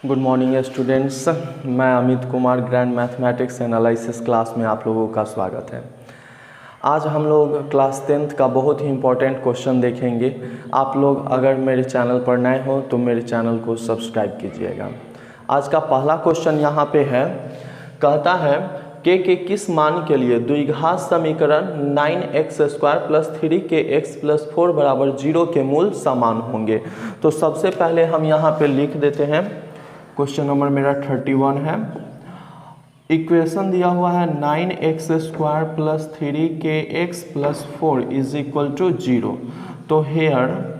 Good morning students, मैं Amit Kumar grand mathematics analysis class में आप लोगों का स्वागत है। आज हम लोग क्लास 10th का बहुत ही इम्पोर्टेंट क्वेश्चन देखेंगे। आप लोग अगर मेरे चैनल पर नए हो तो मेरे चैनल को सब्सक्राइब कीजिएगा। आज का पहला क्वेश्चन यहाँ पे है, कहता है के किस मान के लिए द्विघात समीकरण 9x² + 3kx + 4 = 0 के मूल समान होंगे। तो सबसे पहले हम यहाँ पे लिख देते हैं, क्वेश्चन नंबर मेरा 31 है। इक्वेशन दिया हुआ है 9x² + 3kx + 4 = 0। तो हेयर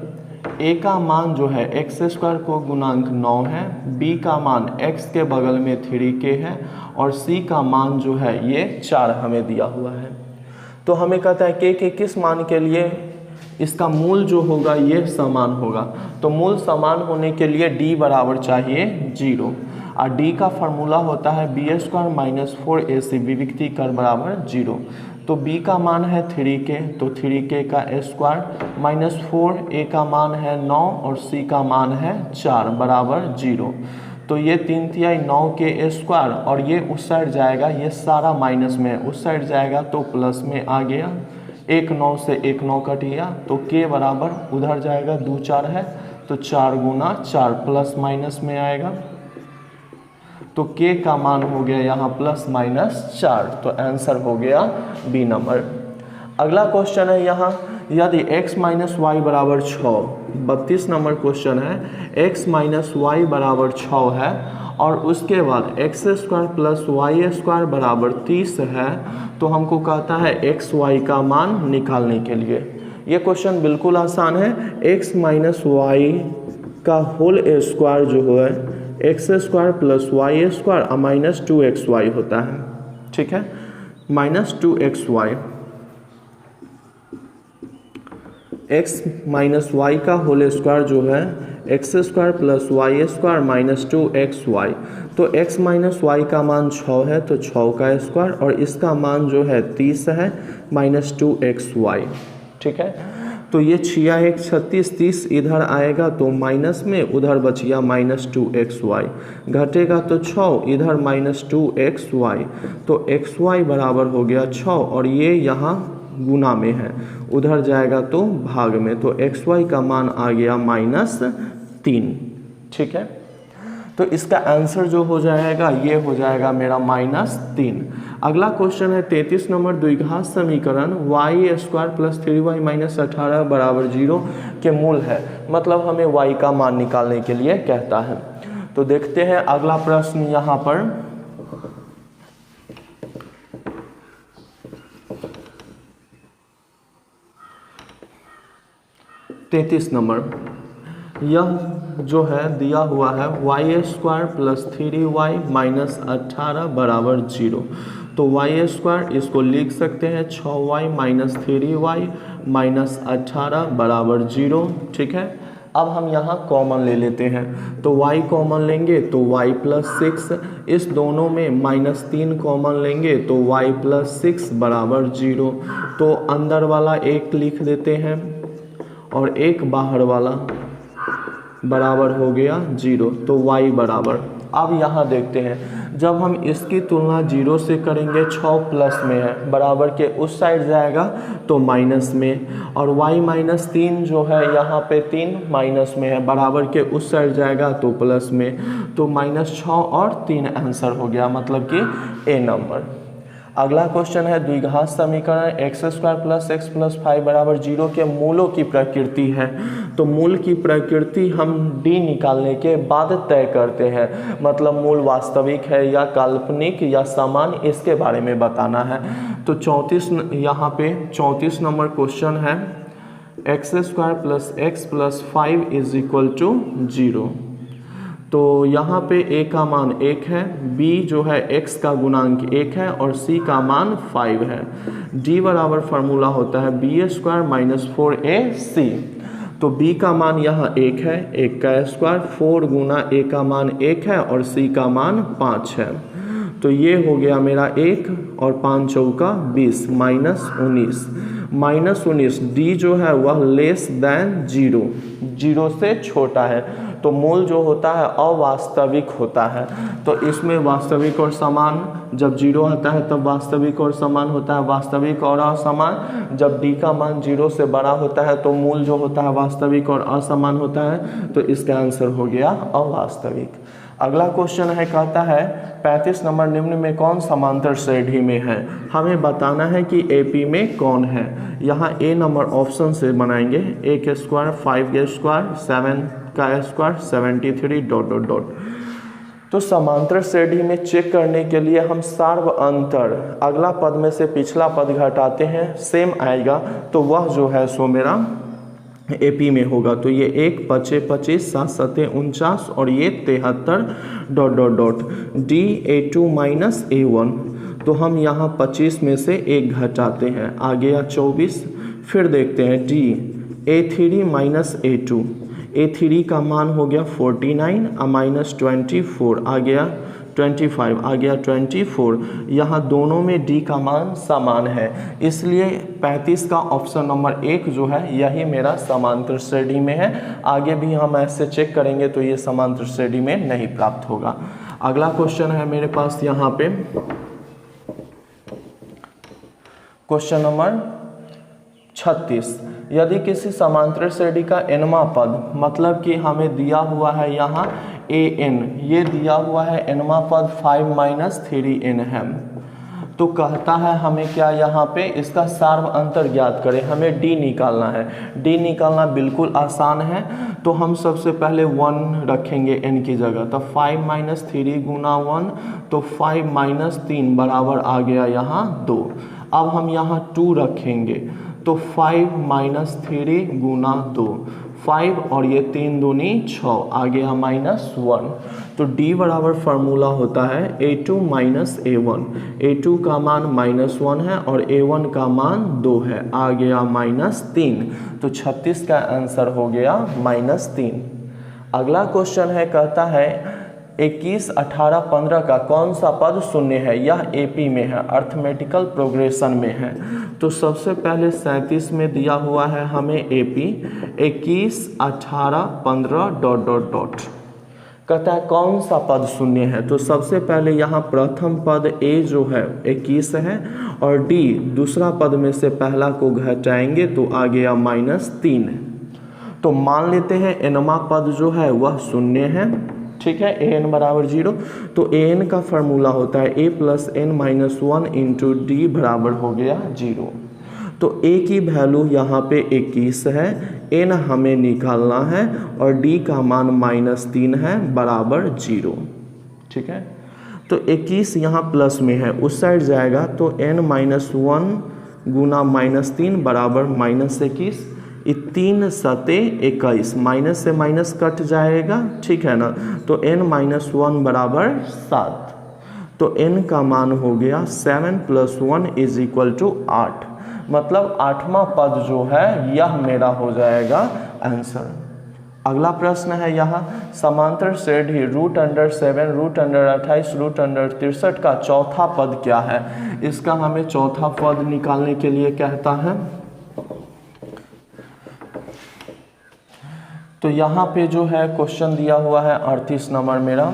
a का मान जो है x² को गुणांक 9 है, b का मान x के बगल में 3k है और c का मान जो है ये 4 हमें दिया हुआ है। तो हमें कहता है के किस मान के लिए इसका मूल जो होगा ये समान होगा। तो मूल समान होने के लिए d बराबर चाहिए 0 और d का फार्मूला होता है b² - 4ac विविक्ति कर बराबर 0। तो b का मान है 3k, तो 3k का स्क्वायर -4, a का मान है 9 और c का मान है 4 बराबर 0। तो ये 3 9 के स्क्वायर और ये उस साइड जाएगा, ये सारा माइनस में है, उस साइड जाएगा तो प्लस में आ गया। 1 9 से 1 9 कट गया, तो k बराबर उधर जाएगा, 2 4 है तो 4 गुना 4 प्लस माइनस में आएगा। तो k का मान हो गया यहाँ ±4, तो आंसर हो गया बी नंबर। अगला क्वेश्चन है यहाँ, यदि x - y = 6, 32 नंबर क्वेश्चन है, x - y = 6 है और उसके बाद x² + y² = 30 है, तो हमको कहता है x y का मान निकालने के लिए। ये क्वेश्चन बिल्कुल आसान है। x - y का होल स्क्वायर जो है x² + y² - 2xy होता है, ठीक है, -2xy। x - y का होल स्क्वायर जो है x² + y² - 2xy। तो x - y का मान 6 है, तो 6 का स्क्वायर और इसका मान जो है 30 है -2xy, ठीक है। तो ये 6 1 36, 30 इधर आएगा तो माइनस में, उधर बच गया -2xy, घटेगा तो 6 इधर -2xy, तो xy बराबर हो गया 6 और ये यहाँ गुना में है, उधर जाएगा तो भाग में, तो xy का मान आ गया -3, ठीक है। तो इसका आंसर जो हो जाएगा ये हो जाएगा मेरा -3। अगला क्वेश्चन है 33 नंबर, द्विघात समीकरण y² + 3y - 18 = 0 के मूल है, मतलब हमें y का मान निकालने के लिए कहता है। तो देखते हैं अगला प्रश्न यहाँ पर, तैंतीस नंबर, यह जो है दिया हुआ है y² + 3y - 18 = 0। तो y² इसको लिख सकते हैं 6y - 3y - 18 = 0, ठीक है। अब हम यहाँ कॉमन ले लेते हैं, तो y कॉमन लेंगे तो y + 6, इस दोनों में -3 कॉमन लेंगे तो y + 6 = 0। तो अंदर वाला 1 लिख देते हैं और 1 बाहर वाला बराबर हो गया 0, तो y बराबर। अब यहाँ देखते हैं, जब हम इसकी तुलना 0 से करेंगे, 6 प्लस में है, बराबर के उस साइड जाएगा तो माइनस में, और y - 3 जो है यहाँ पे 3 माइनस में है, बराबर के उस साइड जाएगा तो प्लस में, तो -6 और 3 आंसर हो गया, मतलब कि ए नंबर। अगला क्वेश्चन है, द्विघात समीकरण x² + x + 5 = 0 के मूलों की प्रकृति है। तो मूल की प्रकृति हम d निकालने के बाद तय करते हैं, मतलब मूल वास्तविक है या काल्पनिक या सामान्य, इसके बारे में बताना है। तो 34 यहाँ पे 34 नंबर क्वेश्चन है, x² + x + 5 = 0। तो यहाँ पे a का मान 1 है, b जो है x का गुणांक 1 है और c का मान 5 है। d बराबर फार्मूला होता है b² - 4ac। तो b का मान यहाँ 1 है, 1 का स्क्वायर, 4 गुना a का मान 1 है और c का मान 5 है। तो ये हो गया मेरा 1 और 5 चौका 20 -19। -19, डी जो है वह लेस देन 0, 0 से छोटा है। तो मूल जो होता है अवास्तविक होता है। तो इसमें वास्तविक और समान, जब 0 आता है तब वास्तविक और समान होता है, वास्तविक और असमान। जब डी का मान 0 से बड़ा होता है तो मूल जो होता है वास्तविक और असमान होता है। तो इसका आंसर हो गया अवास्तविक। अगला क्वेश्चन है, कहता है 35 नंबर, निम्न में कौन समांतर श्रेणी में है। हमें बताना है कि एपी में कौन है। यहाँ ए नंबर ऑप्शन से बनाएंगे, ए के स्क्वायर 5 के स्क्वायर 7 का स्क्वायर 73 डॉट डॉट डॉट। तो समांतर श्रेणी में चेक करने के लिए हम सार्व अंतर, अगला पद में से पिछला पद घटाते हैं, सेम आएगा तो वह जो है सो मेरा एपी में होगा। तो ये 1 5 25 7 7 49 और ये 73 dot dot dot. D A2 minus A1, तो हम यहाँ 25 में से 1 घटाते हैं, आ गया 24। फिर देखते हैं D A3 minus A2, A3 का मान हो गया 49 माइनस 24 आ गया 25, आ गया 24। यहाँ दोनों में डी का मान समान है, इसलिए 35 का ऑप्शन नंबर 1 जो है यही मेरा समांतर श्रेणी में है। आगे भी हम ऐसे चेक करेंगे तो ये समांतर श्रेणी में नहीं प्राप्त होगा। अगला क्वेश्चन है मेरे पास यहाँ पे क्वेश्चन नंबर 36। यदि किसी समांतर श्रेणी का nवां पद, मतलब कि हमें दिया हुआ है यहाँ an, ये दिया हुआ है nवां पद 5 माइनस 3n है, तो कहता है हमें क्या यहाँ पे इसका सार्व अंतर ज्ञात करें, हमें d निकालना है। d निकालना बिल्कुल आसान है। तो हम सबसे पहले 1 रखेंगे n की जगह, तो 5 माइनस 3 गुना 1, तो 5 माइनस 3 बराबर आ गया यहाँ 2। अब हम यहाँ 2 रखेंगे, तो 5 माइनस 3 गुना 2, 5 और ये 3 दूनी 6 आ गया -1। तो D बराबर फार्मूला होता है A2 माइनस A1, A2 का मान -1 है और A1 का मान 2 है, आ गया -3। तो 36 का आंसर हो गया -3। अगला क्वेश्चन है, कहता है 21, 18, 15 का कौन सा पद शून्य है। यह एपी में है, अर्थमेटिकल प्रोग्रेशन में है। तो सबसे पहले 37 में दिया हुआ है हमें एपी, 21, 18, 15 डॉट डॉट डॉट। कहता है कौन सा पद शून्य है। तो सबसे पहले यहाँ प्रथम पद ए जो है 21 है और डी दूसरा पद में से पहला को घटाएंगे तो आ गया -3। तो मान लेते हैं nवां पद जो है वह शून्य है, ठीक है, an बराबर 0। तो an का फार्मूला होता है a plus n minus 1 into D बराबर हो गया 0। तो a की वैल्यू यहाँ पे 21 है, n हमें निकालना है और d का मान -3 है बराबर 0, ठीक है। तो 21 यहाँ प्लस में है, उस साइड जाएगा तो n माइनस 1 गुना -3 बराबर -21, 3 सते 21, माइनस से माइनस कट जाएगा, ठीक है ना। तो n माइनस 1 बराबर 7, तो n का मान हो गया 7 + 1 = 8। मतलब 8वां पद जो है यह मेरा हो जाएगा आंसर। अगला प्रश्न है यहाँ समांतर श्रेणी √7, √28, √63 का चौथा पद क्या है। इसका हमें चौथा पद निकालने के लिए कहता है। तो यहाँ पे जो है क्वेश्चन दिया हुआ है 38 नंबर मेरा,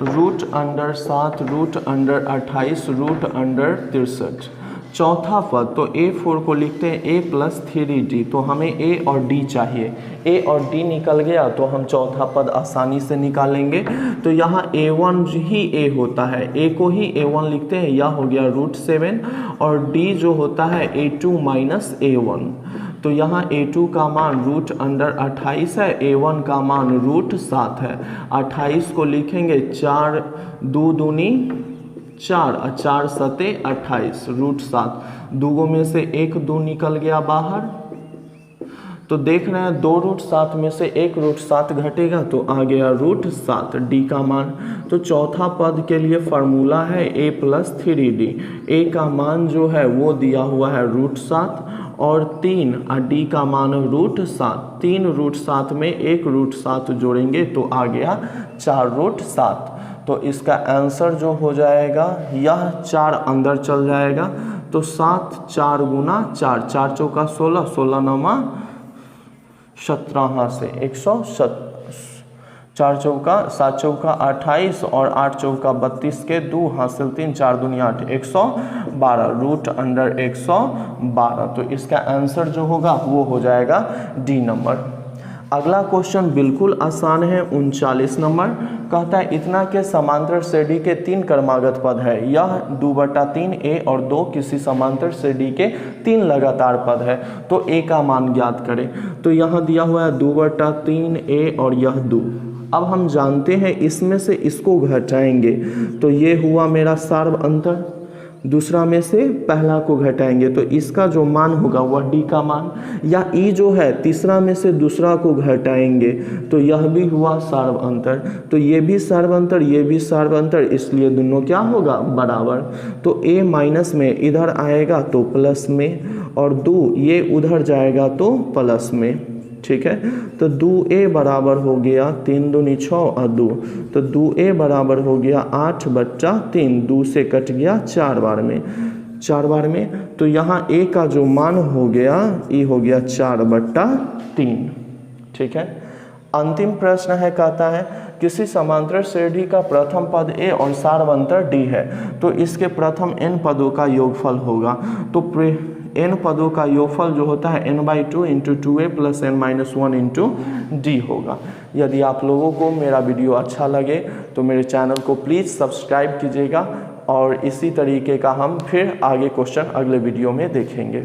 √7, √28, √63 चौथा पद। तो A4 को लिखते हैं a + 3d, तो हमें a और d चाहिए। a और d निकल गया तो हम चौथा पद आसानी से निकालेंगे। तो यहाँ a1 ही a होता है, a को ही a1 लिखते हैं, यह हो गया √7 और d जो होता है a2 माइनस a1। तो यहाँ a2 का मान √28 है, a1 का मान √7 है। 28 को लिखेंगे 4 2 दूनी 4 और 4 सते 28, √7। दूगों में से 1 2 निकल गया बाहर। तो देख रहे हैं 2 √7 में से 1 √7 घटेगा तो आ गया √7, डी का मान। तो चौथा पद के लिए फार्मूला है a + 3d। a का मान जो है वो दिया हुआ है √7 और 3 और डी का मान √7। 3 √7 में 1 √7 जोड़ेंगे तो आ गया 4 √7। तो इसका आंसर जो हो जाएगा यह 4 अंदर चल जाएगा तो 7 4 गुना 4, 4 चौका 16, 16 नौमा 17 से 107, 4 चौका 7 चौका 28 और 8 चौका 32 के 2 हासिल 3, 4 दूनी 8, 112 रूट अंडर 112। तो इसका आंसर जो होगा वो हो जाएगा डी नंबर। अगला क्वेश्चन बिल्कुल आसान है, 39 नंबर। कहता है इतना के समांतर श्रेणी के 3 क्रमागत पद है, यह 2/3 a और 2 किसी समांतर श्रेणी के 3 लगातार पद है, तो a का मान ज्ञात करें। तो यहाँ दिया हुआ है 2/3 a और यह 2। अब हम जानते हैं इसमें से इसको घटाएंगे, तो ये हुआ मेरा सार्व अंतर, दूसरा में से पहला को घटाएंगे तो इसका जो मान होगा वह डी का मान, या ई जो है तीसरा में से दूसरा को घटाएंगे तो यह भी हुआ सार्व अंतर, तो ये भी सार्व अंतर, ये भी सार्व अंतर, इसलिए दोनों क्या होगा बराबर। तो a माइनस में इधर आएगा तो प्लस में, और 2 ये उधर जाएगा तो प्लस में, ठीक है। तो 2a बराबर हो गया 3 दूनी 6 और 2, तो 2a बराबर हो गया 8/3, 2 से कट गया 4 बार में, 4 बार में। तो यहाँ a का जो मान हो गया ये हो गया 4/3, ठीक है। अंतिम प्रश्न है, कहता है किसी समांतर श्रेणी का प्रथम पद a और सार्व अंतर d है, तो इसके प्रथम n पदों का योगफल होगा। तो n पदों का योगफल जो होता है n/2 into 2a plus n-1 into D होगा। यदि आप लोगों को मेरा वीडियो अच्छा लगे तो मेरे चैनल को प्लीज़ सब्सक्राइब कीजिएगा, और इसी तरीके का हम फिर आगे क्वेश्चन अगले वीडियो में देखेंगे।